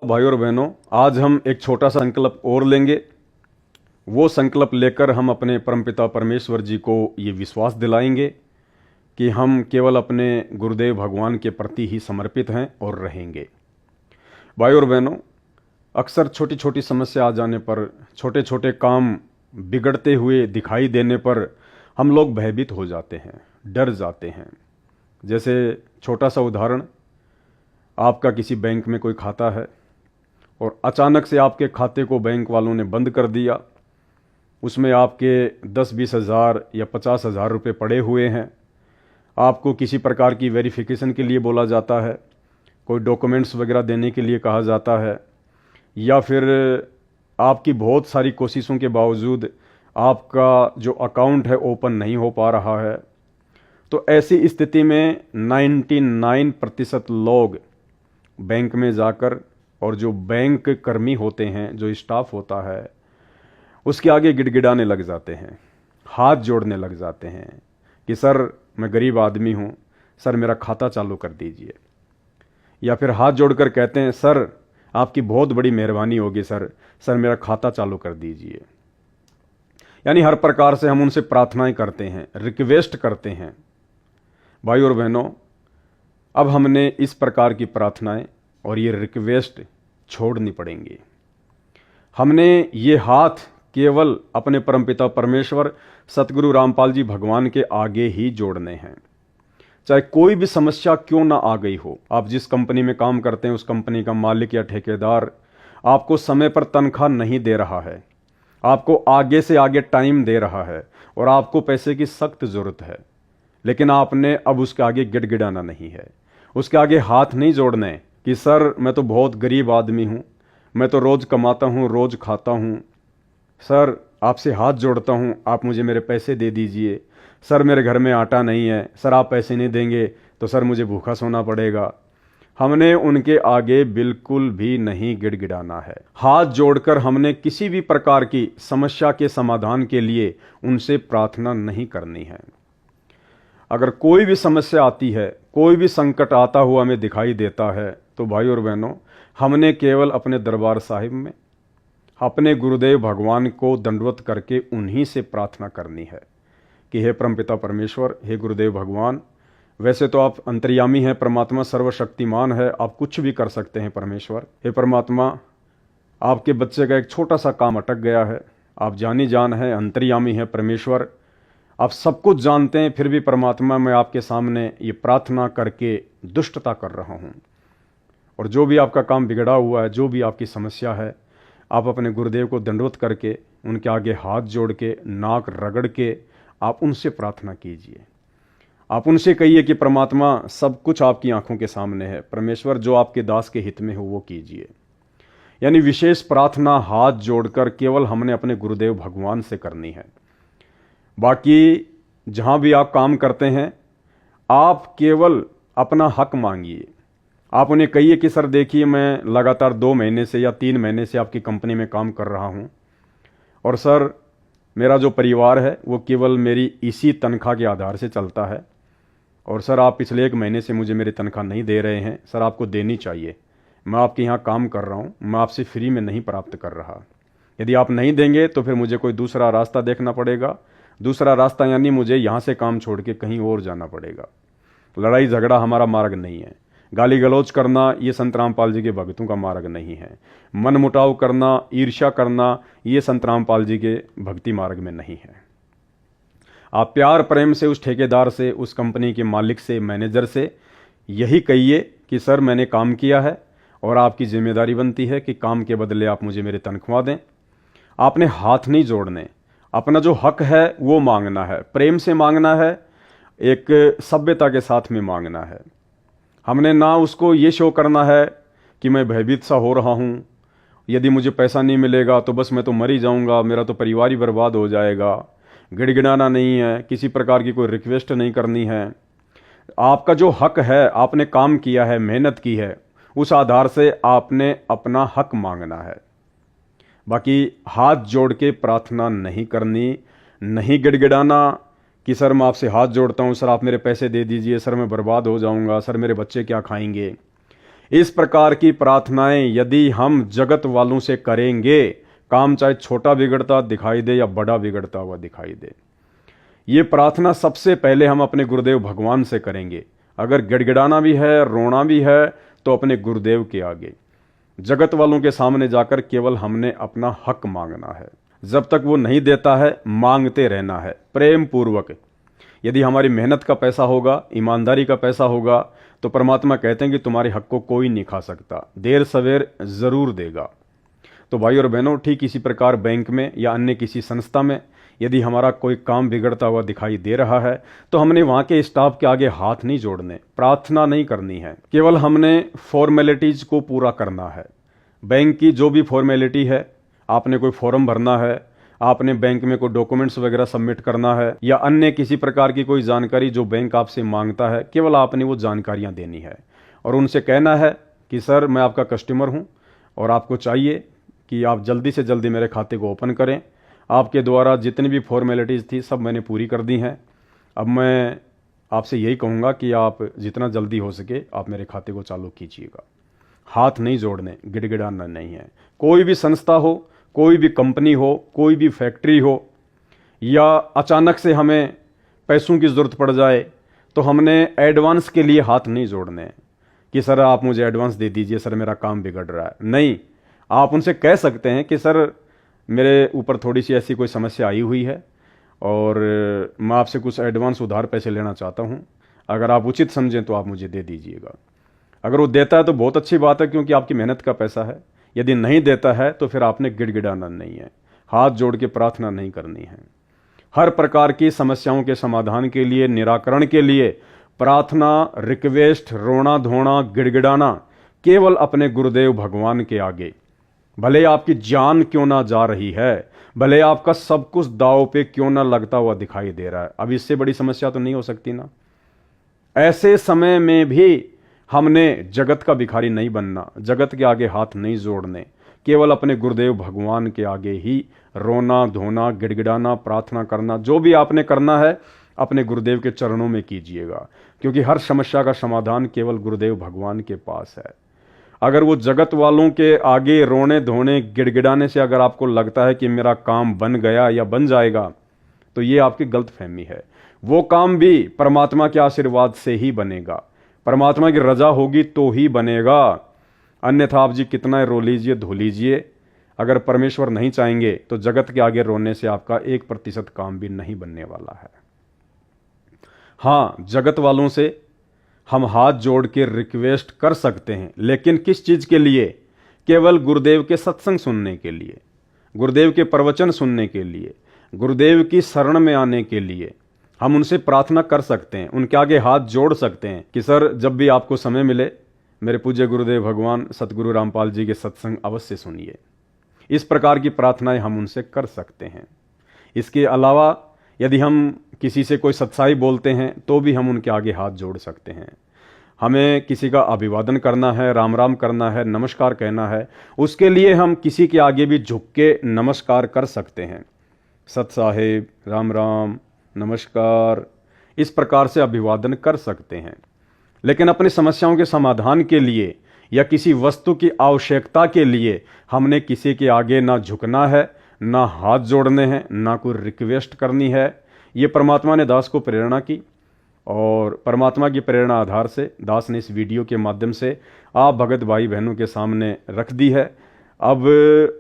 भाई और बहनों, आज हम एक छोटा सा संकल्प और लेंगे। वो संकल्प लेकर हम अपने परमपिता परमेश्वर जी को ये विश्वास दिलाएंगे कि हम केवल अपने गुरुदेव भगवान के प्रति ही समर्पित हैं और रहेंगे। भाई और बहनों, अक्सर छोटी छोटी समस्या आ जाने पर, छोटे छोटे काम बिगड़ते हुए दिखाई देने पर हम लोग भयभीत हो जाते हैं, डर जाते हैं। जैसे छोटा सा उदाहरण, आपका किसी बैंक में कोई खाता है और अचानक से आपके खाते को बैंक वालों ने बंद कर दिया। उसमें आपके 10-20 हज़ार या 50 हज़ार रुपये पड़े हुए हैं। आपको किसी प्रकार की वेरिफिकेशन के लिए बोला जाता है, कोई डॉक्यूमेंट्स वगैरह देने के लिए कहा जाता है, या फिर आपकी बहुत सारी कोशिशों के बावजूद आपका जो अकाउंट है ओपन नहीं हो पा रहा है। तो ऐसी स्थिति में 99% लोग बैंक में जाकर, और जो बैंक कर्मी होते हैं, जो स्टाफ होता है, उसके आगे गिड़गिड़ाने लग जाते हैं, हाथ जोड़ने लग जाते हैं कि सर मैं गरीब आदमी हूँ, सर मेरा खाता चालू कर दीजिए। या फिर हाथ जोड़कर कहते हैं सर आपकी बहुत बड़ी मेहरबानी होगी, सर मेरा खाता चालू कर दीजिए। यानी हर प्रकार से हम उनसे प्रार्थनाएं करते हैं, रिक्वेस्ट करते हैं। भाई और बहनों, अब हमने इस प्रकार की प्रार्थनाएं और ये रिक्वेस्ट छोड़नी पड़ेंगी। हमने ये हाथ केवल अपने परमपिता परमेश्वर सतगुरु रामपाल जी भगवान के आगे ही जोड़ने हैं। चाहे कोई भी समस्या क्यों ना आ गई हो, आप जिस कंपनी में काम करते हैं उस कंपनी का मालिक या ठेकेदार आपको समय पर तनख्वाह नहीं दे रहा है, आपको आगे से आगे टाइम दे रहा है और आपको पैसे की सख्त ज़रूरत है, लेकिन आपने अब उसके आगे गिड़गिड़ाना नहीं है, उसके आगे हाथ नहीं जोड़ने कि सर मैं तो बहुत गरीब आदमी हूँ, मैं तो रोज़ कमाता हूँ, रोज़ खाता हूँ, सर आपसे हाथ जोड़ता हूँ, आप मुझे मेरे पैसे दे दीजिए, सर मेरे घर में आटा नहीं है, सर आप पैसे नहीं देंगे तो सर मुझे भूखा सोना पड़ेगा। हमने उनके आगे बिल्कुल भी नहीं गिड़गिड़ाना है। हाथ जोड़कर हमने किसी भी प्रकार की समस्या के समाधान के लिए उनसे प्रार्थना नहीं करनी है। अगर कोई भी समस्या आती है, कोई भी संकट आता हुआ हमें दिखाई देता है, तो भाई और बहनों, हमने केवल अपने दरबार साहिब में अपने गुरुदेव भगवान को दंडवत करके उन्हीं से प्रार्थना करनी है कि हे परमपिता परमेश्वर, हे गुरुदेव भगवान, वैसे तो आप अंतर्यामी हैं, परमात्मा सर्वशक्तिमान है, आप कुछ भी कर सकते हैं परमेश्वर। हे परमात्मा, आपके बच्चे का एक छोटा सा काम अटक गया है, आप जानी जान है, अंतर्यामी है परमेश्वर, आप सब कुछ जानते हैं, फिर भी परमात्मा मैं आपके सामने ये प्रार्थना करके दुष्टता कर रहा हूँ। और जो भी आपका काम बिगड़ा हुआ है, जो भी आपकी समस्या है, आप अपने गुरुदेव को दंडवत करके उनके आगे हाथ जोड़ के, नाक रगड़ के आप उनसे प्रार्थना कीजिए। आप उनसे कहिए कि परमात्मा सब कुछ आपकी आंखों के सामने है, परमेश्वर जो आपके दास के हित में हो वो कीजिए। यानी विशेष प्रार्थना हाथ जोड़कर केवल हमने अपने गुरुदेव भगवान से करनी है। बाकी जहाँ भी आप काम करते हैं, आप केवल अपना हक मांगिए। आप उन्हें कहिए कि सर देखिए, मैं लगातार 2 महीने से या 3 महीने से आपकी कंपनी में काम कर रहा हूँ, और सर मेरा जो परिवार है वो केवल मेरी इसी तनख्वाह के आधार से चलता है, और सर आप पिछले 1 महीने से मुझे मेरी तनख्वाह नहीं दे रहे हैं, सर आपको देनी चाहिए। मैं आपके यहाँ काम कर रहा हूँ, मैं आपसे फ्री में नहीं प्राप्त कर रहा। यदि आप नहीं देंगे तो फिर मुझे कोई दूसरा रास्ता देखना पड़ेगा। दूसरा रास्ता यानी मुझे यहाँ से काम छोड़ के कहीं और जाना पड़ेगा। लड़ाई झगड़ा हमारा मार्ग नहीं है। गाली गलौज करना ये संत रामपाल जी के भक्तों का मार्ग नहीं है। मन मुटाव करना, ईर्ष्या करना, ये संत रामपाल जी के भक्ति मार्ग में नहीं है। आप प्यार प्रेम से उस ठेकेदार से, उस कंपनी के मालिक से, मैनेजर से यही कहिए कि सर मैंने काम किया है और आपकी जिम्मेदारी बनती है कि काम के बदले आप मुझे मेरी तनख्वाह दें। आपने हाथ नहीं जोड़ने, अपना जो हक है वो मांगना है, प्रेम से मांगना है, एक सभ्यता के साथ में मांगना है। हमने ना उसको ये शो करना है कि मैं भयभीत सा हो रहा हूँ, यदि मुझे पैसा नहीं मिलेगा तो बस मैं तो मर ही जाऊँगा, मेरा तो परिवार ही बर्बाद हो जाएगा। गिड़गिड़ाना नहीं है, किसी प्रकार की कोई रिक्वेस्ट नहीं करनी है। आपका जो हक है, आपने काम किया है, मेहनत की है, उस आधार से आपने अपना हक मांगना है। बाकी हाथ जोड़ के प्रार्थना नहीं करनी, नहीं गिड़गिड़ाना कि सर मैं आपसे हाथ जोड़ता हूँ, सर आप मेरे पैसे दे दीजिए, सर मैं बर्बाद हो जाऊँगा, सर मेरे बच्चे क्या खाएंगे। इस प्रकार की प्रार्थनाएं यदि हम जगत वालों से करेंगे, काम चाहे छोटा बिगड़ता दिखाई दे या बड़ा बिगड़ता हुआ दिखाई दे, ये प्रार्थना सबसे पहले हम अपने गुरुदेव भगवान से करेंगे। अगर गिड़गिड़ाना भी है, रोना भी है, तो अपने गुरुदेव के आगे, जगत वालों के सामने जाकर केवल हमने अपना हक मांगना है। जब तक वो नहीं देता है, मांगते रहना है प्रेम पूर्वक। यदि हमारी मेहनत का पैसा होगा, ईमानदारी का पैसा होगा, तो परमात्मा कहते हैं कि तुम्हारे हक को कोई नहीं खा सकता, देर सवेर जरूर देगा। तो भाई और बहनों, ठीक इसी प्रकार बैंक में या अन्य किसी संस्था में यदि हमारा कोई काम बिगड़ता हुआ दिखाई दे रहा है, तो हमने वहाँ के स्टाफ के आगे हाथ नहीं जोड़ने, प्रार्थना नहीं करनी है, केवल हमने फॉर्मेलिटीज को पूरा करना है। बैंक की जो भी फॉर्मेलिटी है, आपने कोई फॉर्म भरना है, आपने बैंक में कोई डॉक्यूमेंट्स वगैरह सबमिट करना है, या अन्य किसी प्रकार की कोई जानकारी जो बैंक आपसे मांगता है, केवल आपने वो जानकारियाँ देनी है और उनसे कहना है कि सर मैं आपका कस्टमर हूँ और आपको चाहिए कि आप जल्दी से जल्दी मेरे खाते को ओपन करें। आपके द्वारा जितनी भी फॉर्मेलिटीज़ थी सब मैंने पूरी कर दी हैं। अब मैं आपसे यही कहूँगा कि आप जितना जल्दी हो सके आप मेरे खाते को चालू कीजिएगा। हाथ नहीं जोड़ने, गिड़गिड़ाना नहीं है। कोई भी संस्था हो, कोई भी कंपनी हो, कोई भी फैक्ट्री हो, या अचानक से हमें पैसों की ज़रूरत पड़ जाए, तो हमने एडवांस के लिए हाथ नहीं जोड़ने कि सर आप मुझे एडवांस दे दीजिए, सर मेरा काम बिगड़ रहा है। नहीं, आप उनसे कह सकते हैं कि सर मेरे ऊपर थोड़ी सी ऐसी कोई समस्या आई हुई है और मैं आपसे कुछ एडवांस उधार पैसे लेना चाहता हूं, अगर आप उचित समझें तो आप मुझे दे दीजिएगा। अगर वो देता है तो बहुत अच्छी बात है, क्योंकि आपकी मेहनत का पैसा है। यदि नहीं देता है तो फिर आपने गिड़गिड़ाना नहीं है, हाथ जोड़ के प्रार्थना नहीं करनी है। हर प्रकार की समस्याओं के समाधान के लिए, निराकरण के लिए प्रार्थना, रिक्वेस्ट, रोना धोना, गिड़गिड़ाना केवल अपने गुरुदेव भगवान के आगे। भले आपकी जान क्यों ना जा रही है, भले आपका सब कुछ दांव पे क्यों ना लगता हुआ दिखाई दे रहा है, अब इससे बड़ी समस्या तो नहीं हो सकती ना। ऐसे समय में भी हमने जगत का भिखारी नहीं बनना, जगत के आगे हाथ नहीं जोड़ने, केवल अपने गुरुदेव भगवान के आगे ही रोना धोना, गिड़गिड़ाना, प्रार्थना करना, जो भी आपने करना है अपने गुरुदेव के चरणों में कीजिएगा, क्योंकि हर समस्या का समाधान केवल गुरुदेव भगवान के पास है। अगर वो जगत वालों के आगे रोने धोने, गिड़गिड़ाने से अगर आपको लगता है कि मेरा काम बन गया या बन जाएगा, तो ये आपकी गलतफहमी है। वो काम भी परमात्मा के आशीर्वाद से ही बनेगा, परमात्मा की रजा होगी तो ही बनेगा। अन्यथा आप जी कितना रो लीजिए, धो लीजिए, अगर परमेश्वर नहीं चाहेंगे तो जगत के आगे रोने से आपका 1% काम भी नहीं बनने वाला है। हाँ, जगत वालों से हम हाथ जोड़ के रिक्वेस्ट कर सकते हैं, लेकिन किस चीज के लिए? केवल गुरुदेव के सत्संग सुनने के लिए, गुरुदेव के प्रवचन सुनने के लिए, गुरुदेव की शरण में आने के लिए हम उनसे प्रार्थना कर सकते हैं, उनके आगे हाथ जोड़ सकते हैं कि सर जब भी आपको समय मिले मेरे पूज्य गुरुदेव भगवान सतगुरु रामपाल जी के सत्संग अवश्य सुनिए। इस प्रकार की प्रार्थनाएं हम उनसे कर सकते हैं। इसके अलावा यदि हम किसी से कोई सत्साई बोलते हैं तो भी हम उनके आगे हाथ जोड़ सकते हैं। हमें किसी का अभिवादन करना है, राम राम करना है, नमस्कार कहना है, उसके लिए हम किसी के आगे भी झुक के नमस्कार कर सकते हैं। सत साहेब, राम राम, नमस्कार, इस प्रकार से अभिवादन कर सकते हैं। लेकिन अपनी समस्याओं के समाधान के लिए या किसी वस्तु की आवश्यकता के लिए हमने किसी के आगे ना झुकना है, ना हाथ जोड़ने हैं, ना कोई रिक्वेस्ट करनी है। ये परमात्मा ने दास को प्रेरणा की और परमात्मा की प्रेरणा आधार से दास ने इस वीडियो के माध्यम से आप भगत भाई बहनों के सामने रख दी है। अब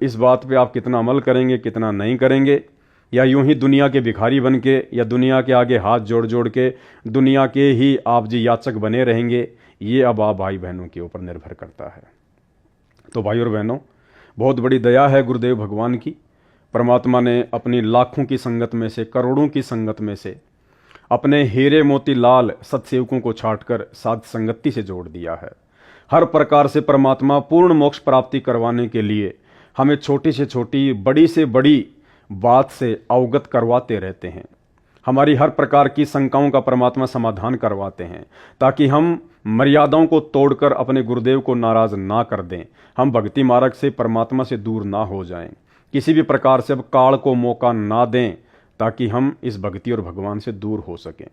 इस बात पे आप कितना अमल करेंगे, कितना नहीं करेंगे, या यूं ही दुनिया के भिखारी बन के या दुनिया के आगे हाथ जोड़ जोड़ के दुनिया के ही आप जी याचक बने रहेंगे, ये अब आप भाई बहनों के ऊपर निर्भर करता है। तो भाई और बहनों, बहुत बड़ी दया है गुरुदेव भगवान की। परमात्मा ने अपनी लाखों की संगत में से, करोड़ों की संगत में से अपने हीरे मोती लाल सत्सेवकों को छांटकर साध संगति से जोड़ दिया है। हर प्रकार से परमात्मा पूर्ण मोक्ष प्राप्ति करवाने के लिए हमें छोटी से छोटी, बड़ी से बड़ी बात से अवगत करवाते रहते हैं। हमारी हर प्रकार की शंकाओं का परमात्मा समाधान करवाते हैं, ताकि हम मर्यादाओं को तोड़कर अपने गुरुदेव को नाराज ना कर दें, हम भक्ति मार्ग से परमात्मा से दूर ना हो जाएं, किसी भी प्रकार से अब काल को मौका ना दें, ताकि हम इस भक्ति और भगवान से दूर हो सकें।